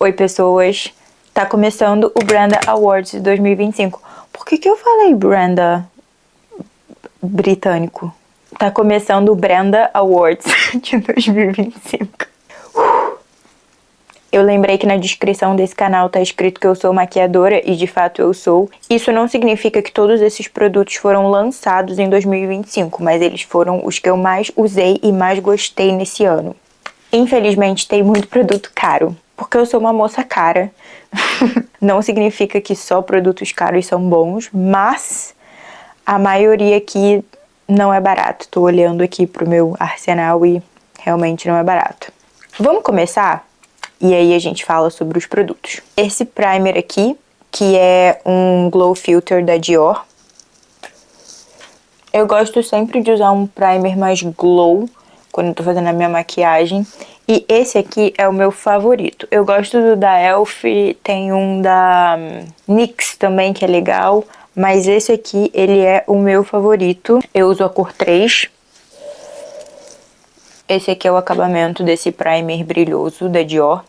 Oi, pessoas! Tá começando o Branda Awards de 2025. Por que eu falei Branda britânico? Tá começando o Branda Awards de 2025. Eu lembrei que na descrição desse canal tá escrito que eu sou maquiadora e de fato eu sou. Isso não significa que todos esses produtos foram lançados em 2025, mas eles foram os que eu mais usei e mais gostei nesse ano. Infelizmente tem muito produto caro, porque eu sou uma moça cara. Não significa que só produtos caros são bons, mas a maioria aqui não é barato. Tô olhando aqui pro meu arsenal e realmente não é barato. Vamos começar? E aí a gente fala sobre os produtos. Esse primer aqui, que é um Glow Filter da Dior. Eu gosto sempre de usar um primer mais glow quando eu tô fazendo a minha maquiagem. E esse aqui é o meu favorito. Eu gosto do da Elf, tem um da NYX também que é legal. Mas esse aqui, ele é o meu favorito. Eu uso a cor 3. Esse aqui é o acabamento desse primer brilhoso da Dior.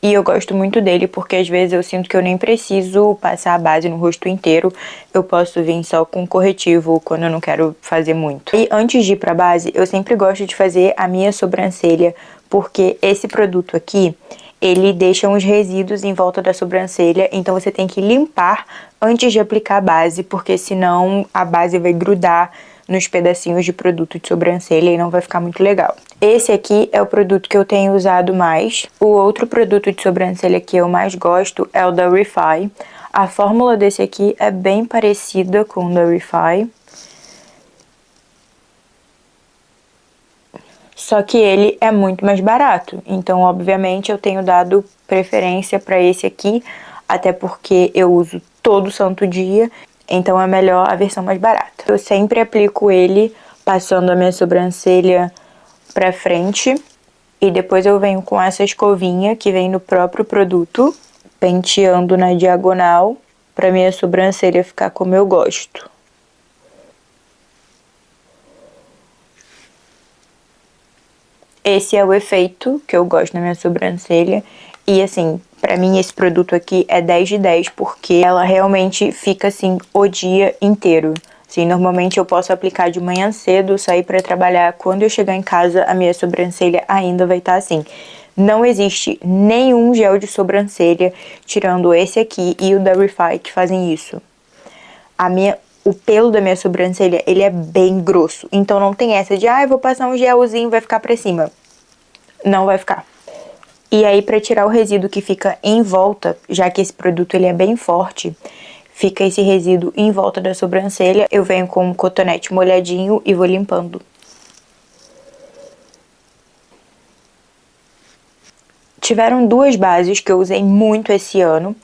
E eu gosto muito dele porque às vezes eu sinto que eu nem preciso passar a base no rosto inteiro. Eu posso vir só com corretivo quando eu não quero fazer muito. E antes de ir pra base, eu sempre gosto de fazer a minha sobrancelha, porque esse produto aqui, ele deixa uns resíduos em volta da sobrancelha, então você tem que limpar antes de aplicar a base, porque senão a base vai grudar nos pedacinhos de produto de sobrancelha e não vai ficar muito legal. Esse aqui é o produto que eu tenho usado mais. O outro produto de sobrancelha que eu mais gosto é o da Refy. A fórmula desse aqui é bem parecida com o da Refy, só que ele é muito mais barato. Então, obviamente, eu tenho dado preferência para esse aqui, até porque eu uso todo santo dia. Então é melhor a versão mais barata. Eu sempre aplico ele passando a minha sobrancelha pra frente. E depois eu venho com essa escovinha que vem no próprio produto, penteando na diagonal pra minha sobrancelha ficar como eu gosto. Esse é o efeito que eu gosto na minha sobrancelha. E assim, pra mim esse produto aqui é 10 de 10, porque ela realmente fica assim o dia inteiro. Assim, normalmente eu posso aplicar de manhã cedo, sair pra trabalhar. Quando eu chegar em casa, a minha sobrancelha ainda vai estar assim. Não existe nenhum gel de sobrancelha, tirando esse aqui e o da Refy, que fazem isso. O pelo da minha sobrancelha, ele é bem grosso. Então não tem essa de, eu vou passar um gelzinho e vai ficar pra cima. Não vai ficar. E aí, pra tirar o resíduo que fica em volta, já que esse produto ele é bem forte, fica esse resíduo em volta da sobrancelha, eu venho com um cotonete molhadinho e vou limpando. Tiveram duas bases que eu usei muito esse ano.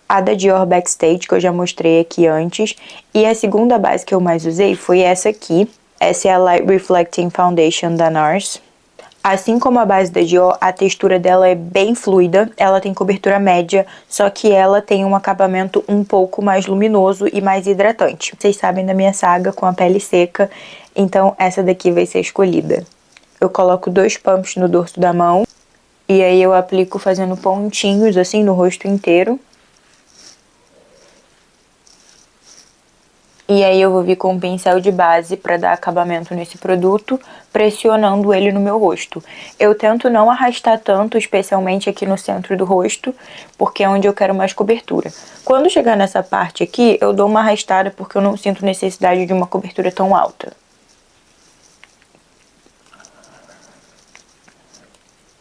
A da Dior Backstage, que eu já mostrei aqui antes. E a segunda base que eu mais usei foi essa aqui. Essa é a Light Reflecting Foundation da NARS. Assim como a base da Dior, a textura dela é bem fluida, ela tem cobertura média, só que ela tem um acabamento um pouco mais luminoso e mais hidratante. Vocês sabem da minha saga com a pele seca, então essa daqui vai ser escolhida. Eu coloco 2 pumps no dorso da mão, e aí eu aplico fazendo pontinhos assim no rosto inteiro. E aí eu vou vir com um pincel de base para dar acabamento nesse produto, pressionando ele no meu rosto. Eu tento não arrastar tanto, especialmente aqui no centro do rosto, porque é onde eu quero mais cobertura. Quando chegar nessa parte aqui, eu dou uma arrastada porque eu não sinto necessidade de uma cobertura tão alta.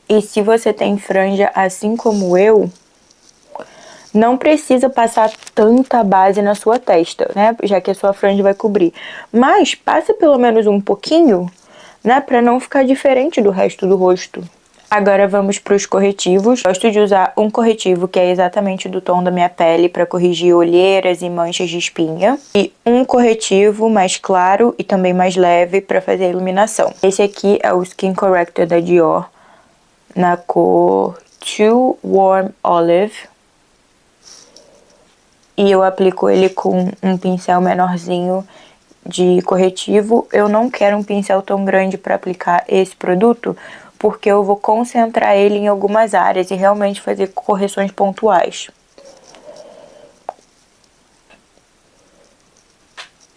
E se você tem franja assim como eu, não precisa passar tanta base na sua testa, né? Já que a sua franja vai cobrir. Mas passa pelo menos um pouquinho, né? Pra não ficar diferente do resto do rosto. Agora vamos para os corretivos. Gosto de usar um corretivo que é exatamente do tom da minha pele para corrigir olheiras e manchas de espinha. E um corretivo mais claro e também mais leve para fazer a iluminação. Esse aqui é o Skin Corrector da Dior, na cor Too Warm Olive. E eu aplico ele com um pincel menorzinho de corretivo. Eu não quero um pincel tão grande para aplicar esse produto, porque eu vou concentrar ele em algumas áreas e realmente fazer correções pontuais.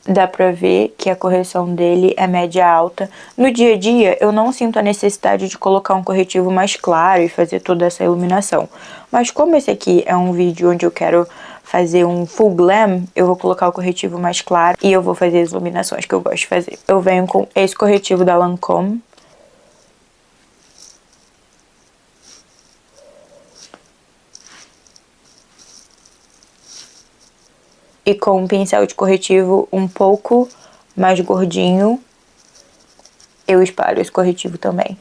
Dá pra ver que a correção dele é média alta. No dia a dia, eu não sinto a necessidade de colocar um corretivo mais claro e fazer toda essa iluminação. Mas como esse aqui é um vídeo onde eu quero fazer um full glam, eu vou colocar o corretivo mais claro e eu vou fazer as iluminações que eu gosto de fazer. Eu venho com esse corretivo da Lancôme. E com um pincel de corretivo um pouco mais gordinho, eu espalho esse corretivo também.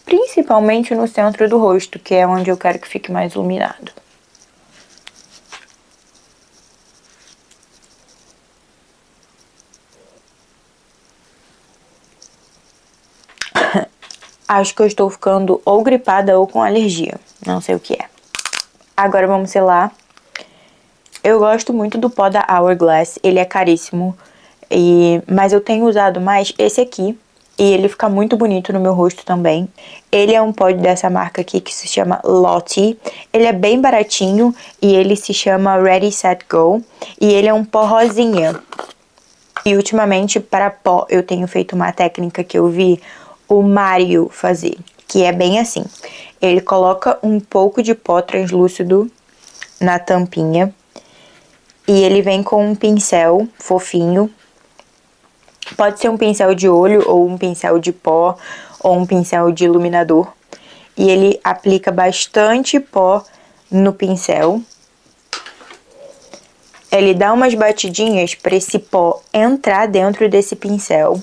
Principalmente no centro do rosto, que é onde eu quero que fique mais iluminado. Acho que eu estou ficando ou gripada ou com alergia. Não sei o que é. Agora vamos selar. Eu gosto muito do pó da Hourglass. Ele é caríssimo. Mas eu tenho usado mais esse aqui. E ele fica muito bonito no meu rosto também. Ele é um pó dessa marca aqui que se chama Lottie. Ele é bem baratinho e ele se chama Ready, Set, Go. E ele é um pó rosinha. E ultimamente para pó eu tenho feito uma técnica que eu vi o Mario fazer, que é bem assim. Ele coloca um pouco de pó translúcido na tampinha e ele vem com um pincel fofinho. Pode ser um pincel de olho ou um pincel de pó ou um pincel de iluminador. E ele aplica bastante pó no pincel. Ele dá umas batidinhas para esse pó entrar dentro desse pincel.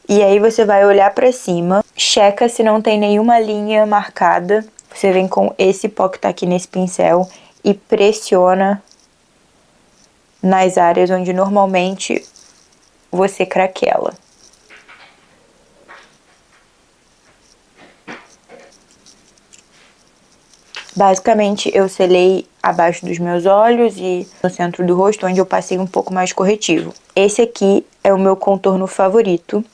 E aí você vai olhar pra cima, checa se não tem nenhuma linha marcada. Você vem com esse pó que tá aqui nesse pincel e pressiona nas áreas onde normalmente você craquela. Basicamente eu selei abaixo dos meus olhos e no centro do rosto, onde eu passei um pouco mais corretivo. Esse aqui é o meu contorno favorito.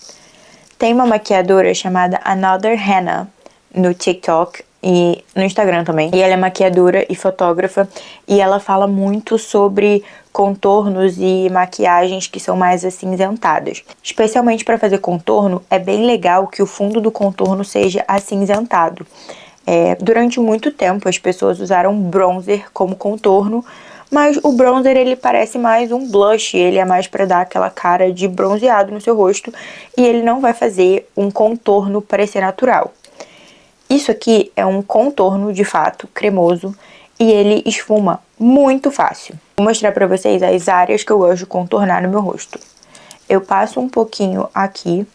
Tem uma maquiadora chamada Another Hannah no TikTok e no Instagram também. E ela é maquiadora e fotógrafa e ela fala muito sobre contornos e maquiagens que são mais acinzentadas. Especialmente para fazer contorno, é bem legal que o fundo do contorno seja acinzentado. Durante muito tempo as pessoas usaram bronzer como contorno, mas o bronzer ele parece mais um blush, ele é mais para dar aquela cara de bronzeado no seu rosto e ele não vai fazer um contorno parecer natural. Isso aqui é um contorno de fato cremoso e ele esfuma muito fácil. Vou mostrar para vocês as áreas que eu gosto de contornar no meu rosto. Eu passo um pouquinho aqui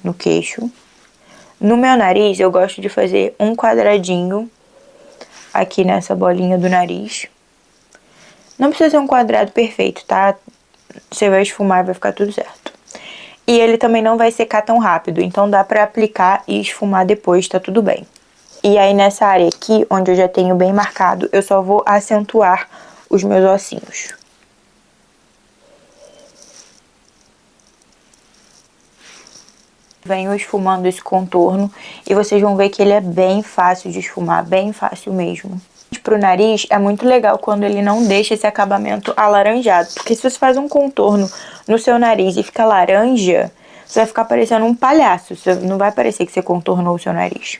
no queixo. No meu nariz eu gosto de fazer um quadradinho aqui nessa bolinha do nariz. Não precisa ser um quadrado perfeito, tá? Você vai esfumar e vai ficar tudo certo. E ele também não vai secar tão rápido, então dá pra aplicar e esfumar depois, tá tudo bem. E aí nessa área aqui, onde eu já tenho bem marcado, eu só vou acentuar os meus ossinhos. Venho esfumando esse contorno e vocês vão ver que ele é bem fácil de esfumar, bem fácil mesmo. Pro nariz é muito legal quando ele não deixa esse acabamento alaranjado, porque se você faz um contorno no seu nariz e fica laranja, você vai ficar parecendo um palhaço, você não vai parecer que você contornou o seu nariz.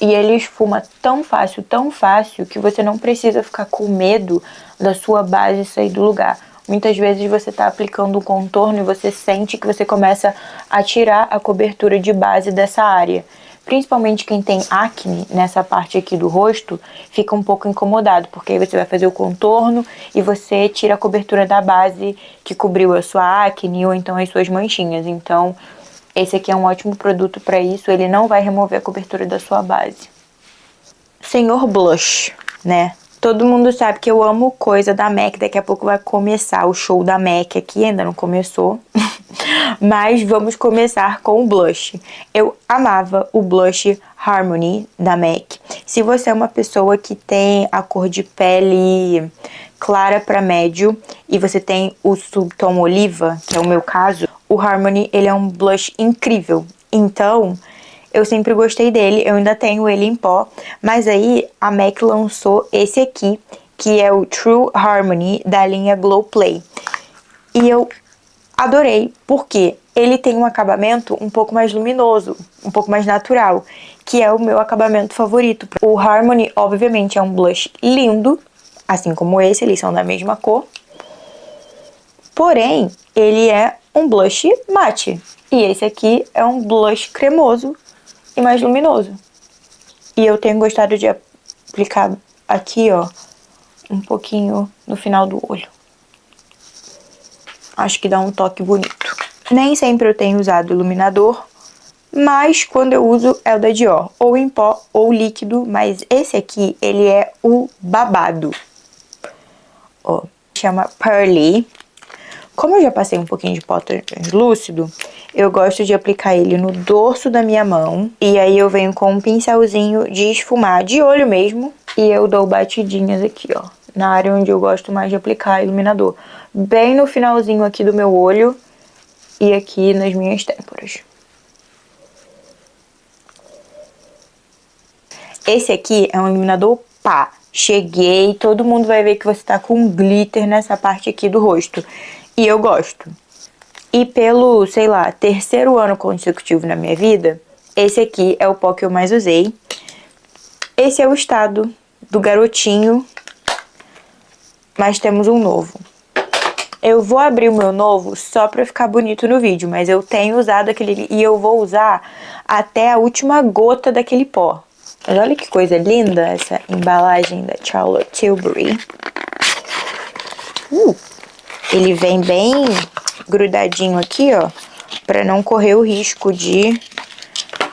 E ele esfuma tão fácil, que você não precisa ficar com medo da sua base sair do lugar. Muitas vezes você tá aplicando o contorno e você sente que você começa a tirar a cobertura de base dessa área. Principalmente quem tem acne nessa parte aqui do rosto, fica um pouco incomodado, porque aí você vai fazer o contorno e você tira a cobertura da base que cobriu a sua acne ou então as suas manchinhas. Então, esse aqui é um ótimo produto para isso, ele não vai remover a cobertura da sua base. Senhor Blush, né? Todo mundo sabe que eu amo coisa da MAC, daqui a pouco vai começar o show da MAC aqui, ainda não começou. Mas vamos começar com o blush. Eu amava o blush Harmony da MAC. Se você é uma pessoa que tem a cor de pele clara para médio e você tem o subtom oliva, que é o meu caso, o Harmony ele é um blush incrível. Então, Eu sempre gostei dele, eu ainda tenho ele em pó, mas aí a MAC lançou esse aqui, que é o True Harmony da linha Glow Play. E eu adorei, porque ele tem um acabamento um pouco mais luminoso, um pouco mais natural, que é o meu acabamento favorito. O Harmony, obviamente, é um blush lindo, assim como esse, eles são da mesma cor. Porém, ele é um blush mate. E esse aqui é um blush cremoso e mais luminoso. E eu tenho gostado de aplicar aqui, ó, um pouquinho no final do olho. Acho que dá um toque bonito. Nem sempre eu tenho usado iluminador, mas quando eu uso é o da Dior, ou em pó ou líquido, mas esse aqui, ele é o babado. Ó, chama Pearly. Como eu já passei um pouquinho de pó translúcido, eu gosto de aplicar ele no dorso da minha mão. E aí eu venho com um pincelzinho de esfumar, de olho mesmo. E eu dou batidinhas aqui, ó, na área onde eu gosto mais de aplicar iluminador. Bem no finalzinho aqui do meu olho e aqui nas minhas têmporas. Esse aqui é um iluminador pá. Cheguei, todo mundo vai ver que você tá com glitter nessa parte aqui do rosto. E eu gosto. E pelo, sei lá, terceiro ano consecutivo na minha vida, esse aqui é o pó que eu mais usei. Esse é o estado do garotinho, mas temos um novo. Eu vou abrir o meu novo só pra ficar bonito no vídeo, mas eu tenho usado aquele e eu vou usar até a última gota daquele pó. Mas olha que coisa linda essa embalagem da Charlotte Tilbury. Ele vem bem grudadinho aqui, ó, pra não correr o risco de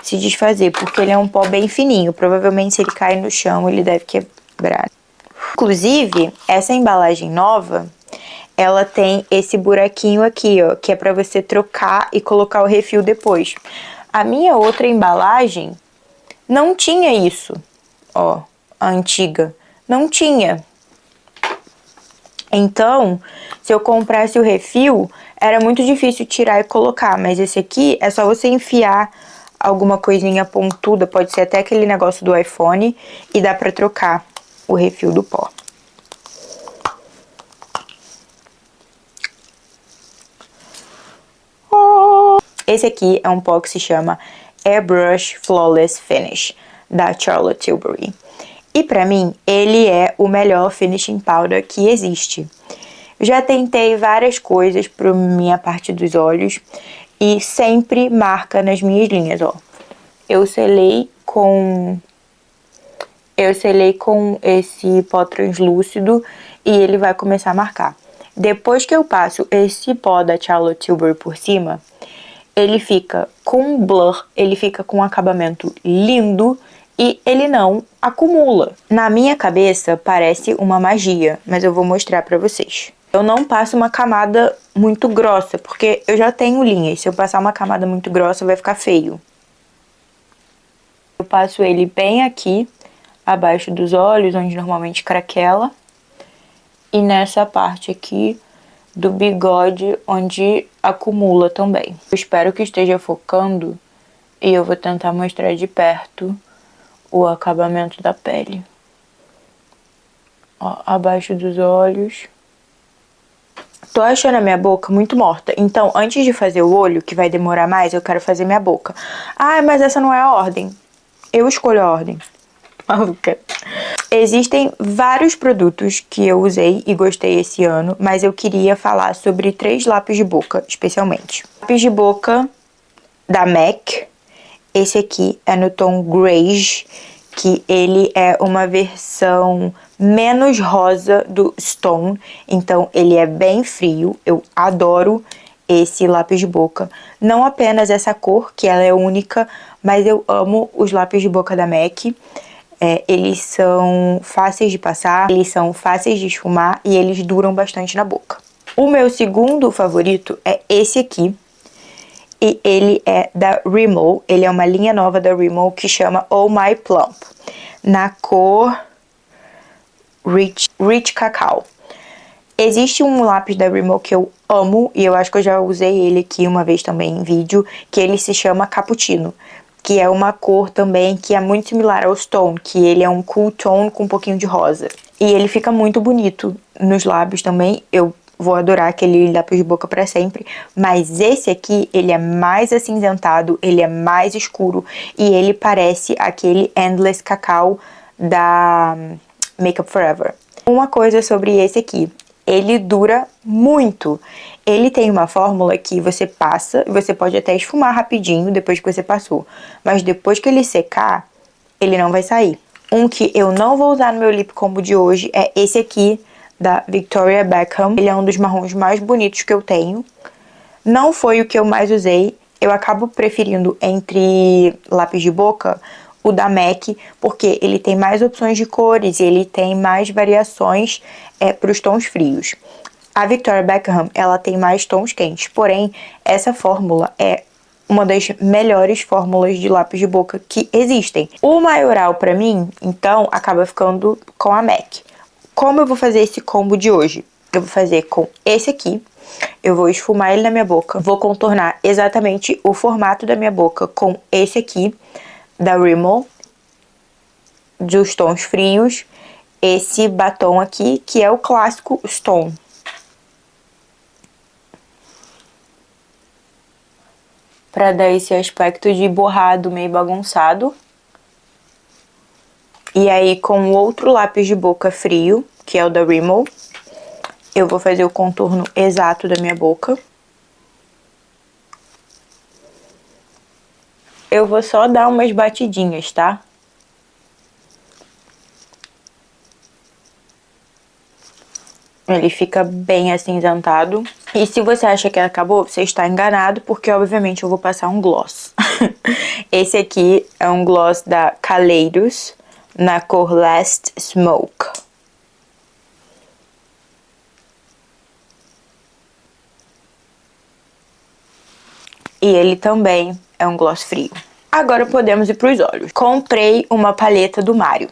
se desfazer, porque ele é um pó bem fininho. Provavelmente se ele cair no chão, ele deve quebrar. Inclusive, essa embalagem nova, ela tem esse buraquinho aqui, ó, que é pra você trocar e colocar o refil depois. A minha outra embalagem não tinha isso, ó, a antiga. Não tinha. Então, se eu comprasse o refil, era muito difícil tirar e colocar, mas esse aqui é só você enfiar alguma coisinha pontuda, pode ser até aquele negócio do iPhone, e dá pra trocar o refil do pó. Esse aqui é um pó que se chama Airbrush Flawless Finish, da Charlotte Tilbury. E pra mim, ele é o melhor finishing powder que existe. Já tentei várias coisas pra minha parte dos olhos e sempre marca nas minhas linhas, ó. Eu selei com esse pó translúcido e ele vai começar a marcar. Depois que eu passo esse pó da Charlotte Tilbury por cima, ele fica com blur, ele fica com um acabamento lindo e ele não acumula. Na minha cabeça parece uma magia, mas eu vou mostrar pra vocês. Eu não passo uma camada muito grossa, porque eu já tenho linhas. Se eu passar uma camada muito grossa, vai ficar feio. Eu passo ele bem aqui, abaixo dos olhos, onde normalmente craquela. E nessa parte aqui do bigode, onde acumula também. Eu espero que esteja focando e eu vou tentar mostrar de perto o acabamento da pele. Ó, abaixo dos olhos. Tô achando a minha boca muito morta, então antes de fazer o olho, que vai demorar mais, eu quero fazer minha boca. Ah, mas essa não é a ordem. Eu escolho a ordem. Maluca. Existem vários produtos que eu usei e gostei esse ano, mas eu queria falar sobre 3 lápis de boca, especialmente. Lápis de boca da MAC. Esse aqui é no tom Greige, que ele é uma versão menos rosa do Stone, então ele é bem frio. Eu adoro esse lápis de boca. Não apenas essa cor, que ela é única, mas eu amo os lápis de boca da MAC. Eles são fáceis de passar, eles são fáceis de esfumar e eles duram bastante na boca. O meu segundo favorito é esse aqui. E ele é da Rimmel, ele é uma linha nova da Rimmel que chama Oh My Plump, na cor Rich Cacao. Existe um lápis da Rimmel que eu amo, e eu acho que eu já usei ele aqui uma vez também em vídeo, que ele se chama Cappuccino, que é uma cor também que é muito similar ao Stone, que ele é um cool tone com um pouquinho de rosa. E ele fica muito bonito nos lábios também. Eu vou adorar aquele lápis de boca pra sempre. Mas esse aqui, ele é mais acinzentado, ele é mais escuro e ele parece aquele Endless Cacao da Makeup Forever. Uma coisa sobre esse aqui, ele dura muito. Ele tem uma fórmula que você passa, e você pode até esfumar rapidinho depois que você passou. Mas depois que ele secar, ele não vai sair. Um que eu não vou usar no meu lip combo de hoje é esse aqui, da Victoria Beckham. Ele é um dos marrons mais bonitos que eu tenho. Não foi o que eu mais usei. Eu acabo preferindo entre lápis de boca o da MAC, porque ele tem mais opções de cores e ele tem mais variações para os tons frios. A Victoria Beckham, ela tem mais tons quentes, porém, essa fórmula é uma das melhores fórmulas de lápis de boca que existem. O maioral pra mim, então, acaba ficando com a MAC. Como eu vou fazer esse combo de hoje? Eu vou fazer com esse aqui, eu vou esfumar ele na minha boca, vou contornar exatamente o formato da minha boca com esse aqui, da Rimmel, dos tons frios, esse batom aqui, que é o clássico Stone. Pra dar esse aspecto de borrado meio bagunçado. E aí, com o outro lápis de boca frio, que é o da Rimmel, eu vou fazer o contorno exato da minha boca. Eu vou só dar umas batidinhas, tá? Ele fica bem acinzentado. E se você acha que acabou, você está enganado, porque obviamente eu vou passar um gloss. Esse aqui é um gloss da Kaleidos, na cor Last Smoke. E ele também é um gloss frio. Agora podemos ir para os olhos. Comprei uma paleta do Mario.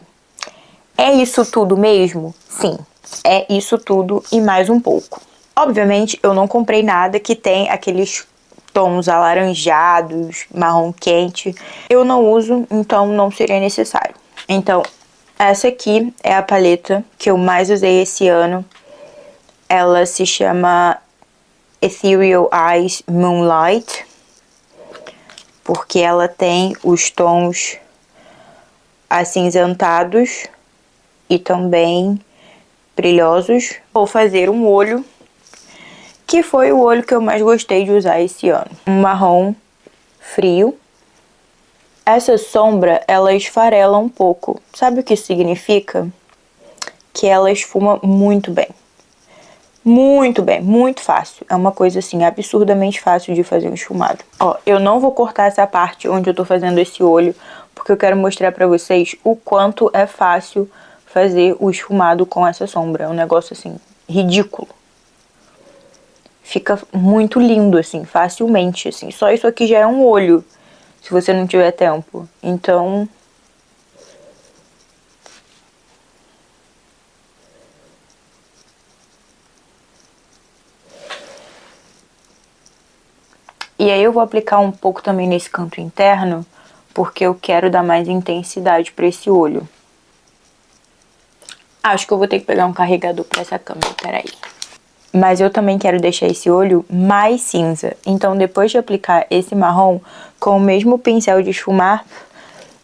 É isso tudo mesmo? Sim, é isso tudo e mais um pouco. Obviamente, eu não comprei nada que tem aqueles tons alaranjados, marrom quente. Eu não uso, então não seria necessário. Então, essa aqui é a paleta que eu mais usei esse ano. Ela se chama Ethereal Eyes Moonlight, porque ela tem os tons acinzentados e também brilhosos. Vou fazer um olho, que foi o olho que eu mais gostei de usar esse ano. Um marrom frio. Essa sombra, ela esfarela um pouco. Sabe o que isso significa? Que ela esfuma muito bem. Muito bem, muito fácil. É uma coisa assim, absurdamente fácil de fazer um esfumado. Ó, eu não vou cortar essa parte onde eu tô fazendo esse olho, porque eu quero mostrar pra vocês o quanto é fácil fazer o esfumado com essa sombra. É um negócio assim, ridículo. Fica muito lindo assim, facilmente assim. Só isso aqui já é um olho, se você não tiver tempo. Então... E aí eu vou aplicar um pouco também nesse canto interno, porque eu quero dar mais intensidade pra esse olho. Acho que eu vou ter que pegar um carregador pra essa câmera, peraí. Mas eu também quero deixar esse olho mais cinza. Então depois de aplicar esse marrom, com o mesmo pincel de esfumar,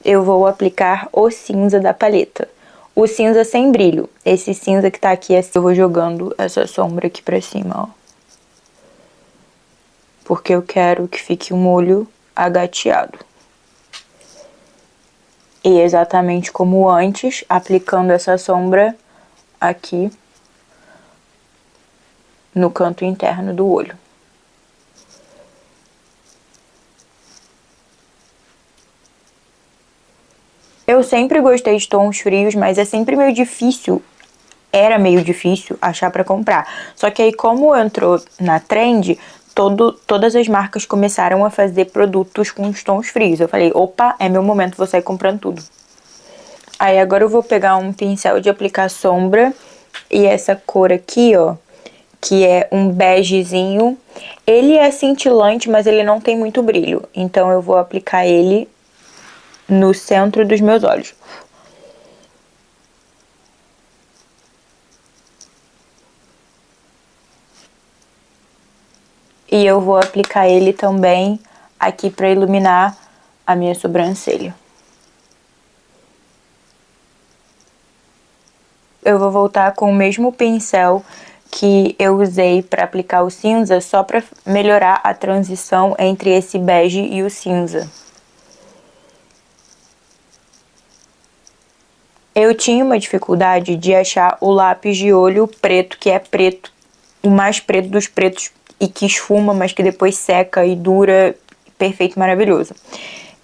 eu vou aplicar o cinza da paleta. O cinza sem brilho. Esse cinza que tá aqui, eu vou jogando essa sombra aqui pra cima, ó. Porque eu quero que fique um olho agateado. E exatamente como antes, aplicando essa sombra aqui no canto interno do olho. Eu sempre gostei de tons frios, mas é sempre meio difícil, era meio difícil achar pra comprar. Só que aí como entrou na trend, todas as marcas começaram a fazer produtos com os tons frios. Eu falei, opa, é meu momento, vou sair comprando tudo. Aí agora eu vou pegar um pincel de aplicar sombra e essa cor aqui, ó, que é um begezinho. Ele é cintilante, mas ele não tem muito brilho. Então eu vou aplicar ele no centro dos meus olhos. E eu vou aplicar ele também aqui para iluminar a minha sobrancelha. Eu vou voltar com o mesmo pincel que eu usei para aplicar o cinza, só para melhorar a transição entre esse bege e o cinza. Eu tinha uma dificuldade de achar o lápis de olho preto, que é preto, o mais preto dos pretos e que esfuma, mas que depois seca e dura, perfeito, maravilhoso.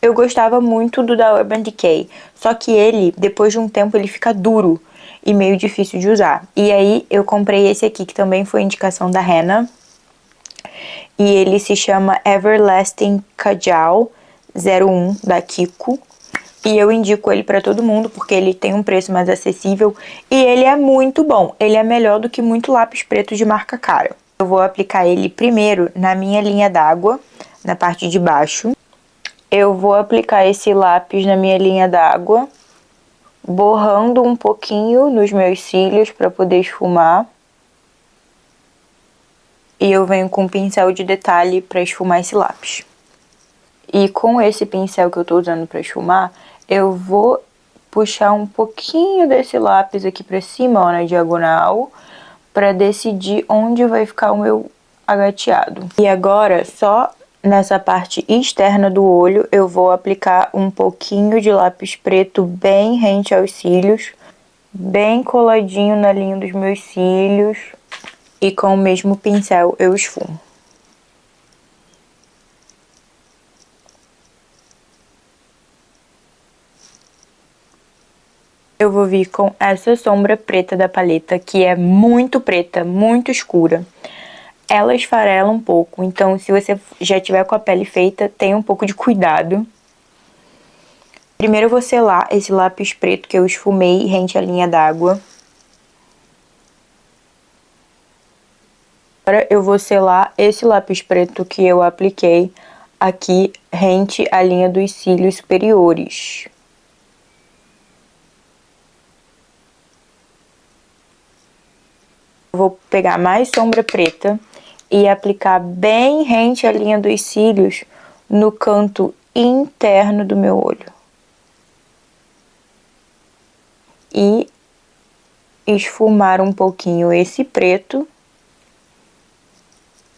Eu gostava muito do da Urban Decay, só que ele, depois de um tempo, ele fica duro e meio difícil de usar. E aí eu comprei esse aqui, que também foi indicação da Hannah, e ele se chama Everlasting Kajal 01 da Kiko. E eu indico ele pra todo mundo, porque ele tem um preço mais acessível e ele é muito bom. Ele é melhor do que muito lápis preto de marca cara. Eu vou aplicar ele primeiro na minha linha d'água, na parte de baixo. Eu vou aplicar esse lápis na minha linha d'água, borrando um pouquinho nos meus cílios para poder esfumar. E eu venho com um pincel de detalhe para esfumar esse lápis. E com esse pincel que eu tô usando para esfumar, eu vou puxar um pouquinho desse lápis aqui pra cima, ó, na diagonal, pra decidir onde vai ficar o meu agateado. E agora, só nessa parte externa do olho, eu vou aplicar um pouquinho de lápis preto bem rente aos cílios, bem coladinho na linha dos meus cílios, e com o mesmo pincel eu esfumo. Eu vou vir com essa sombra preta da paleta, que é muito preta, muito escura. Ela esfarela um pouco, então se você já tiver com a pele feita, tenha um pouco de cuidado. Primeiro eu vou selar esse lápis preto que eu esfumei rente à linha d'água. Agora eu vou selar esse lápis preto que eu apliquei aqui rente à linha dos cílios superiores. Vou pegar mais sombra preta e aplicar bem rente à linha dos cílios no canto interno do meu olho. E esfumar um pouquinho esse preto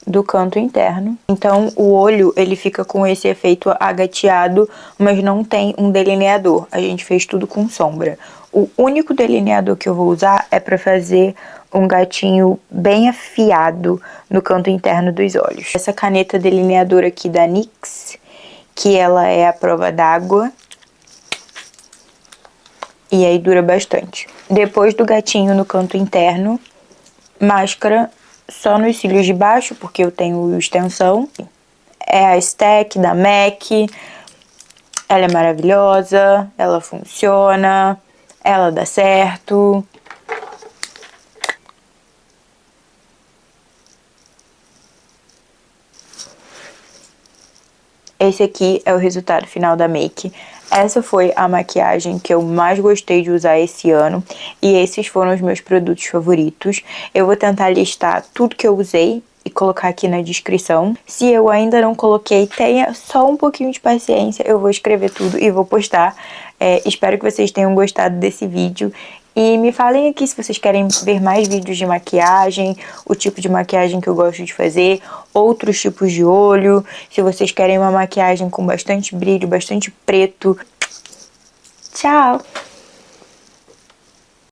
do canto interno. Então o olho ele fica com esse efeito agateado, mas não tem um delineador. A gente fez tudo com sombra. O único delineador que eu vou usar é para fazer um gatinho bem afiado no canto interno dos olhos. Essa caneta delineadora aqui da NYX, que ela é à prova d'água, e aí dura bastante. Depois do gatinho no canto interno, máscara só nos cílios de baixo, porque eu tenho extensão. É a Stack da MAC, ela é maravilhosa, ela funciona, ela dá certo. Esse aqui é o resultado final da make. Essa foi a maquiagem que eu mais gostei de usar esse ano. E esses foram os meus produtos favoritos. Eu vou tentar listar tudo que eu usei e colocar aqui na descrição. Se eu ainda não coloquei, tenha só um pouquinho de paciência. Eu vou escrever tudo e vou postar. Espero que vocês tenham gostado desse vídeo. E me falem aqui se vocês querem ver mais vídeos de maquiagem, o tipo de maquiagem que eu gosto de fazer, outros tipos de olho, se vocês querem uma maquiagem com bastante brilho, bastante preto. Tchau!